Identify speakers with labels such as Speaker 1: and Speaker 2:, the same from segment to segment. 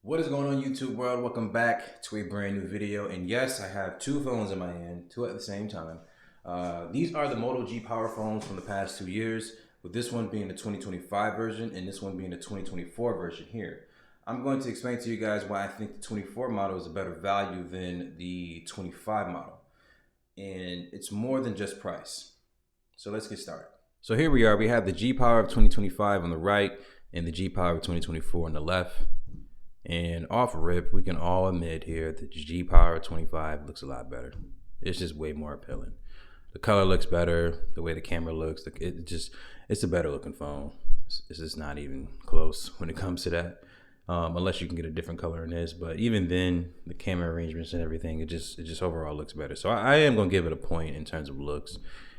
Speaker 1: What is going on, YouTube world? Welcome back to a brand new video. And yes, I have two phones in my hand, two at the same time. These are the Moto G Power phones from the past 2 years, with this one being the 2025 version and this one being the 2024 version here. I'm going to explain to you guys why I think the 24 model is a better value than the 25 model. And it's more than just price. So let's get started. So here we are. We have the G Power of 2025 on the right and the G Power of 2024 on the left. And off rip, we can all admit here that the G Power 25 looks a lot better. It's just way more appealing. The color looks better. The way the camera looks, it's a better looking phone. It's just not even close when it comes to that. Unless you can get a different color in this, but even then, the camera arrangements and everything, it just overall looks better. So I am gonna give it a point in terms of looks.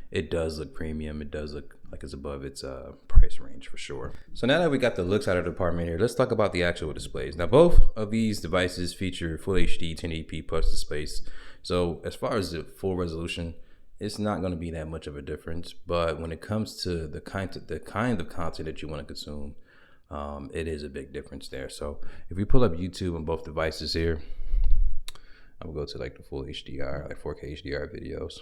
Speaker 1: It does look premium. It does look like it's above its price range for sure. So now that we got the looks out of the department here, let's talk about the actual displays. Now, both of these devices feature Full HD 1080p plus displays. So as far as the full resolution, it's not going to be that much of a difference. But when it comes to the kind of content that you want to consume, it is a big difference there. So if we pull up YouTube on both devices here, I'm gonna go to like the full HDR, like 4K HDR videos.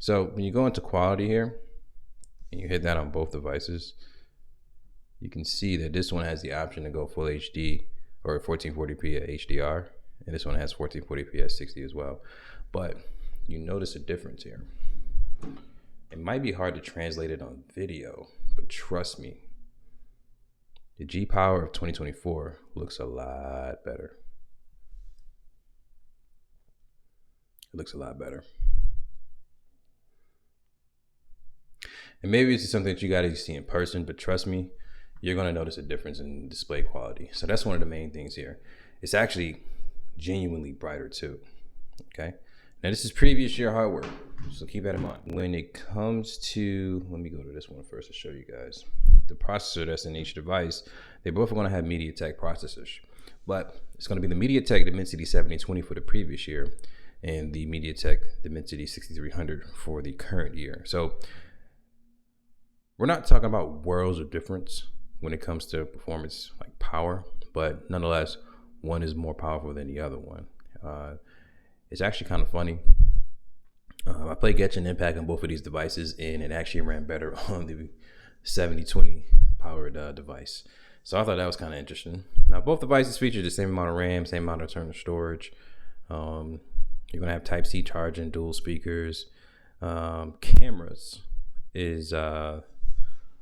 Speaker 1: So when you go into quality here and you hit that on both devices, you can see that this one has the option to go full HD or 1440p at HDR, and this one has 1440p at 60 as well. But you notice a difference here. It might be hard to translate it on video, but trust me, the G Power of 2024 looks a lot better. It looks a lot better. And maybe it's something that you got to see in person, but trust me, you're going to notice a difference in display quality. So that's one of the main things here. It's actually genuinely brighter too. Okay. Now this is previous year hardware, so keep that in mind. When it comes to, let me go to this one first to show you guys the processor that's in each device. They both are going to have MediaTek processors, but it's going to be the MediaTek Dimensity 7020 for the previous year and the MediaTek Dimensity 6300 for the current year. So we're not talking about worlds of difference when it comes to performance, like power, but nonetheless, one is more powerful than the other one. It's actually kind of funny. I played Genshin Impact on both of these devices, and it actually ran better on the 7020 powered device. So I thought that was kind of interesting. Now, both devices feature the same amount of RAM, same amount of internal storage. You're gonna have Type-C charging, dual speakers. Cameras is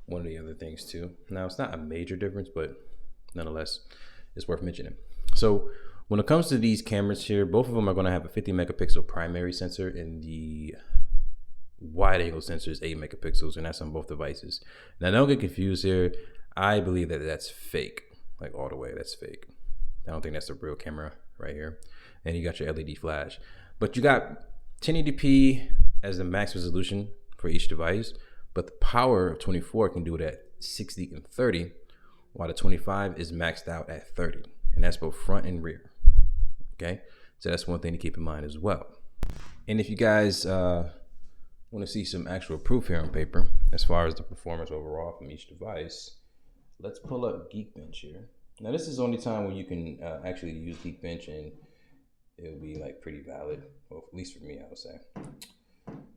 Speaker 1: one of the other things too. Now, it's not a major difference, but nonetheless, it's worth mentioning. So when it comes to these cameras here, both of them are going to have a 50 megapixel primary sensor, and the wide angle sensor is 8 megapixels, and that's on both devices. Now, don't get confused here. I believe that that's fake, like all the way. That's fake. I don't think that's the real camera right here. And you got your LED flash, but you got 1080p as the max resolution for each device. But the Power of 24 can do it at 60 and 30, while the 25 is maxed out at 30, and that's both front and rear. Okay, so that's one thing to keep in mind as well. And if you guys want to see some actual proof here on paper as far as the performance overall from each device, let's pull up Geekbench here. Now this is the only time when you can actually use Geekbench, and it'll be like pretty valid, well, at least for me, I would say.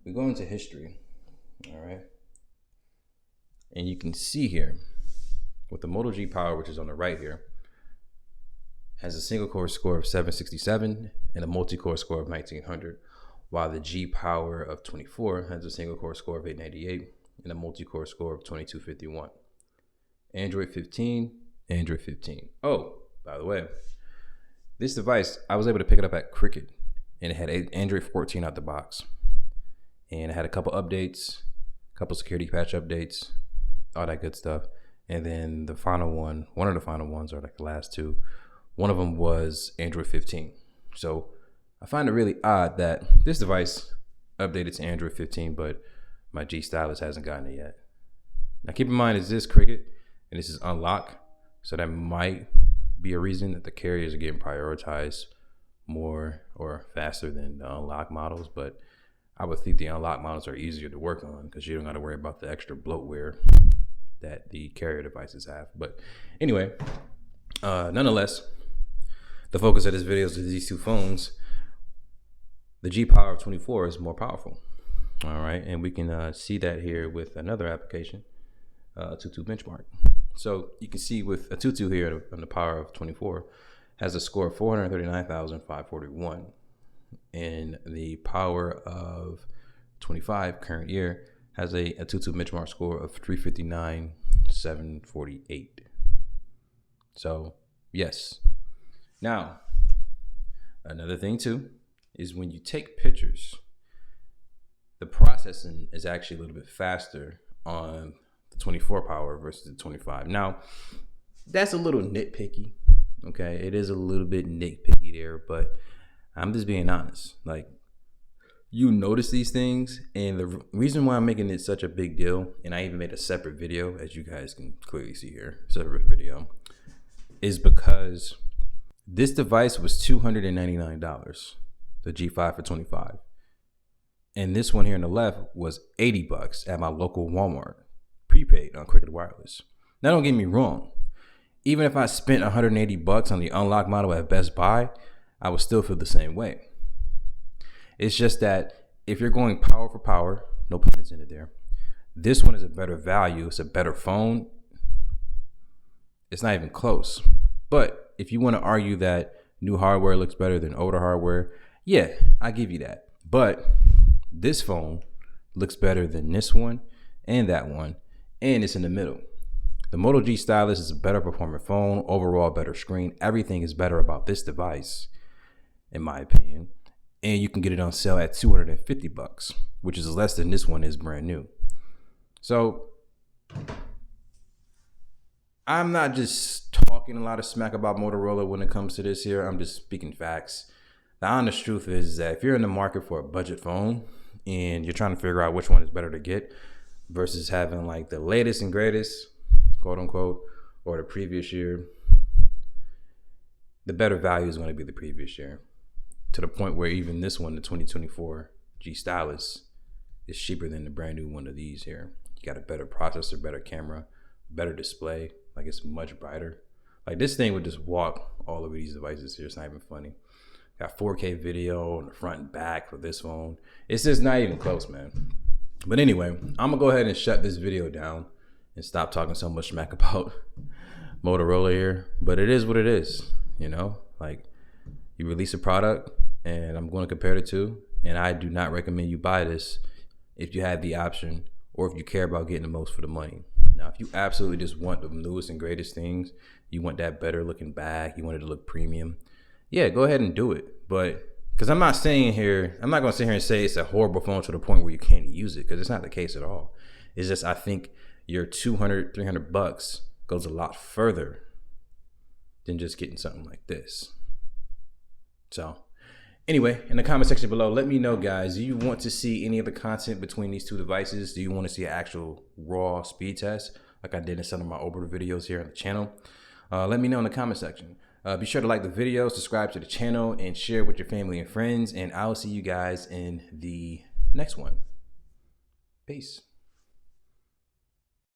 Speaker 1: We go into history. All right. And you can see here with the Moto G Power, which is on the right here, has a single core score of 767 and a multi-core score of 1900, while the G Power of 24 has a single core score of 898 and a multi-core score of 2251. Android 15, Android 15. Oh, by the way, this device, I was able to pick it up at Cricket, and it had Android 14 out the box. And it had a couple updates, a couple security patch updates, all that good stuff. And then the final one of the final ones, or like the last two, one of them was Android 15. So I find it really odd that this device updated to Android 15, but my G Stylus hasn't gotten it yet. Now keep in mind, it's this Cricket and this is unlock, so that might be a reason that the carriers are getting prioritized more or faster than the unlock models. But I would think the unlock models are easier to work on because you don't got to worry about the extra bloatware that the carrier devices have. But anyway, nonetheless, the focus of this video is these two phones. The G Power 24 is more powerful. All right, and we can see that here with another application, Tutu benchmark. So you can see with a Tutu here on the Power of 24 has a score of 439,541, and the Power of 25 current year has a Tutu benchmark score of 359,748. So yes. Now, another thing too is when you take pictures, the processing is actually a little bit faster on the 24 Power versus the 25. Now, that's a little nitpicky. Okay, it is a little bit nitpicky there, but I'm just being honest. Like, you notice these things, and the reason why I'm making it such a big deal, and I even made a separate video, as you guys can clearly see here, separate video, is because this device was $299, the G5 for 25. And this one here on the left was $80 at my local Walmart, prepaid on Cricket Wireless. Now, don't get me wrong. Even if I spent $180 on the unlocked model at Best Buy, I would still feel the same way. It's just that if you're going power for power, no pun intended there, this one is a better value. It's a better phone. It's not even close. But if you want to argue that new hardware looks better than older hardware, yeah, I give you that. But this phone looks better than this one and that one, and it's in the middle. The Moto G Stylus is a better performing phone, overall better screen. Everything is better about this device, in my opinion. And you can get it on sale at $250, which is less than this one is brand new. So I'm not just talking a lot of smack about Motorola when it comes to this here. I'm just speaking facts. The honest truth is that if you're in the market for a budget phone and you're trying to figure out which one is better to get versus having like the latest and greatest, quote unquote, or the previous year, the better value is going to be the previous year, to the point where even this one, the 2024 G Stylus, is cheaper than the brand new one of these here. You got a better processor, better camera, better display. Like, it's much brighter. Like, this thing would just walk all over these devices here. It's not even funny. Got 4K video on the front and back for this phone. It's just not even close, man. But anyway, I'm gonna go ahead and shut this video down and stop talking so much smack about Motorola here. But it is what it is, you know? Like, you release a product and I'm going to compare the two, and I do not recommend you buy this if you have the option or if you care about getting the most for the money. Now, if you absolutely just want the newest and greatest things, you want that better looking bag, you want it to look premium, yeah, go ahead and do it. But because I'm not going to sit here and say it's a horrible phone to the point where you can't use it, because it's not the case at all. It's just, I think your $200, $300 goes a lot further than just getting something like this. So anyway, in the comment section below, let me know, guys, do you want to see any of the content between these two devices? Do you want to see an actual raw speed test like I did in some of my older videos here on the channel? Let me know in the comment section. Be sure to like the video, subscribe to the channel, and share with your family and friends. And I'll see you guys in the next one. Peace.